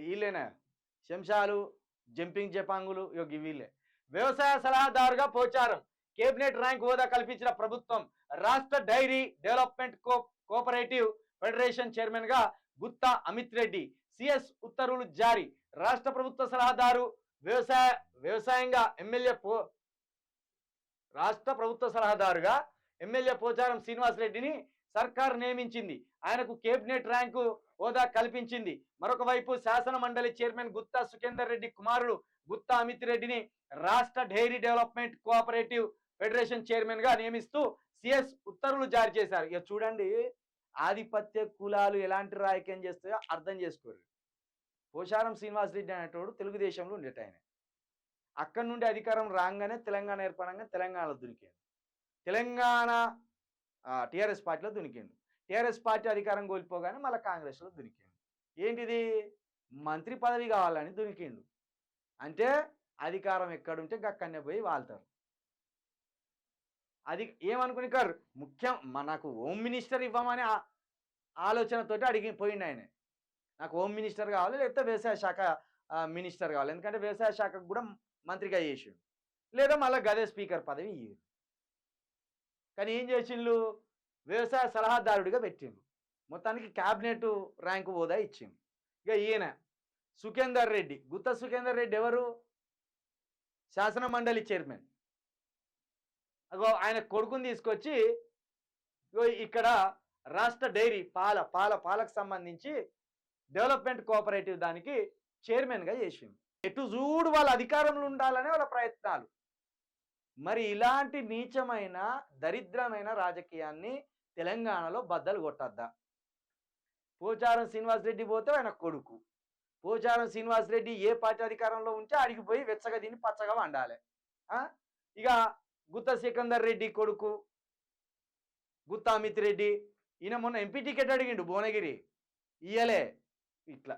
వీళ్ళేనా శంషాలు, jumping జపాంగులు, వీళ్ళే. వ్యవసాయ సలహాదారుగా పోచారం, కేబినెట్ ర్యాంక్ హోదా కల్పించిన ప్రభుత్వం. రాష్ట్ర dairy development cooperative federation chairman గా గుత్తా అమిత్ రెడ్డి. సిఎస్ ఉత్తర్వులు జారీ. రాష్ట్ర ప్రభుత్వ సలహాదారు వ్యవసాయంగా రాష్ట్ర ప్రభుత్వ సలహాదారుగా ఎమ్మెల్యే పోచారం శ్రీనివాసరెడ్డిని సర్కార్ నియమించింది. ఆయనకు కేబినెట్ ర్యాంకు హోదా కల్పించింది. మరొక వైపు శాసన మండలి చైర్మన్ గుత్తా సుఖేందర్ రెడ్డి కుమారుడు గుత్తా అమిత్ రెడ్డిని రాష్ట్ర dairy development cooperative federation chairman గా నియమిస్తూ సిఎస్ ఉత్తర్వులు జారీ చేశారు. ఇక చూడండి, ఆధిపత్య కులాలు ఎలాంటి రాజకీయం చేస్తాయో అర్థం చేసుకోరు. పోచారం శ్రీనివాసరెడ్డి అనేటోడు తెలుగుదేశంలో ఉండేట ఆయన. అక్కడి నుండి అధికారం రాగానే తెలంగాణ ఏర్పడంగా తెలంగాణలో దునికాడు. తెలంగాణ టీఆర్ఎస్ పార్టీలో దునికాడు. టీఆర్ఎస్ పార్టీ అధికారం కోల్పోగానే మళ్ళీ కాంగ్రెస్లో దునికాడు. ఏంటిది? మంత్రి పదవి కావాలని దునికిండు. అంటే అధికారం ఎక్కడుంటే గక్కనే పోయి వాళ్తారు. అది ఏమనుకునికారు, ముఖ్యం మనకు హోమ్ మినిస్టర్ ఇవ్వమని ఆలోచనతోటి అడిగిపోయిండు ఆయన. నాకు హోమ్ మినిస్టర్ కావాలి, లేకపోతే వ్యవసాయ శాఖ మినిస్టర్ కావాలి. ఎందుకంటే వ్యవసాయ శాఖకు కూడా మంత్రిగా చేసిండు, లేదా మళ్ళీ గదే స్పీకర్ పదవి ఇయ్యారు. కానీ ఏం చేసిండు? వ్యవసాయ సలహాదారుడిగా పెట్టిండు. మొత్తానికి క్యాబినెట్ ర్యాంకు హోదా ఇచ్చిండు. ఇక ఈయన సుఖేందర్ రెడ్డి, గుత్త సుఖేందర్ రెడ్డి ఎవరు? శాసన మండలి చైర్మన్. అగో ఆయన కొడుకుని తీసుకొచ్చి ఇక్కడ రాష్ట్ర డైరీ పాలకు సంబంధించి డెవలప్మెంట్ కోఆపరేటివ్ దానికి చైర్మన్గా చేసిండు. ఎటు చూడు వాళ్ళ అధికారంలో ఉండాలనే వాళ్ళ ప్రయత్నాలు. మరి ఇలాంటి నీచమైన దరిద్రమైన రాజకీయాన్ని తెలంగాణలో బద్దలు కొట్టద్దా? పోచారం శ్రీనివాసరెడ్డి పోతే ఆయన కొడుకు. పోచారం శ్రీనివాసరెడ్డి ఏ పార్టీ అధికారంలో ఉంటే అడిగిపోయి వెచ్చగా దీన్ని పచ్చగా వండాలి. ఇక గుత్తా సికందర్ రెడ్డి కొడుకు గుత్తా అమిత్ రెడ్డి, ఈయన మొన్న ఎంపీ టికెట్ అడిగిండు భువనగిరి, ఇయ్యలే. ఇట్లా